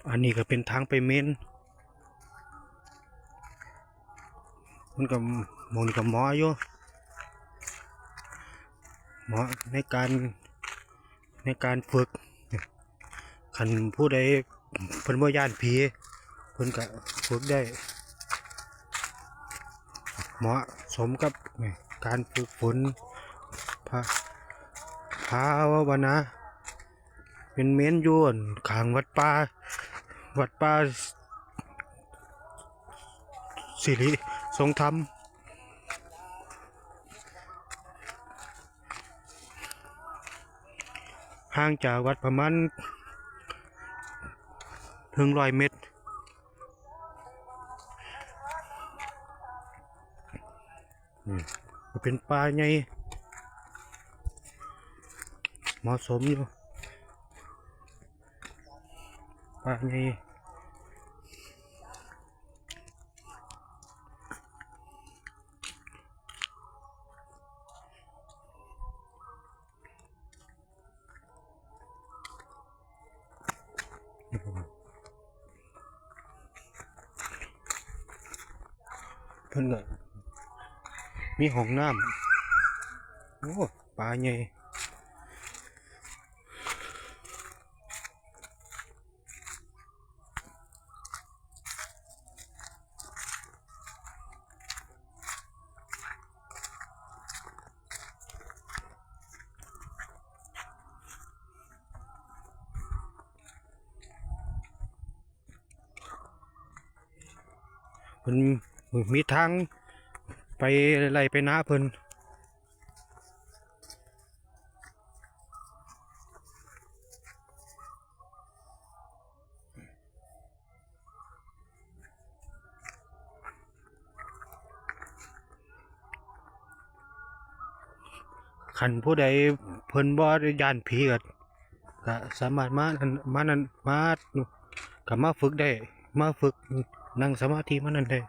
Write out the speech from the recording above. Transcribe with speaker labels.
Speaker 1: อันนี้ก็เป็นทางไปเมนมันก็มองนี่ก็หมออยู่หมอในการฝึกคันผู้ใดเพิ่นบ่ย้านผีเพิ่นก็ฝึกได้เหมาะสมกับการฝึกฝนภาวนาเป็นเม้นยวนขางวัดป่าสิริทรงธรรมห่างจากวัดประมาณ100 เมตรเป็นป่าใหญ่เหมาะสมอยู่ป่าใหญ่เพิ่นก็มีห้องน้ำโอ้ป่าใหญ่เพิ่นมีทางไปไล่ไปนาเพิ่นคันผู้ใดเพิ่นบ่ย้านผีก็สามารถมานั่นก็มาฝึกได้มาฝึกนั่งสมาธิมานั่นได้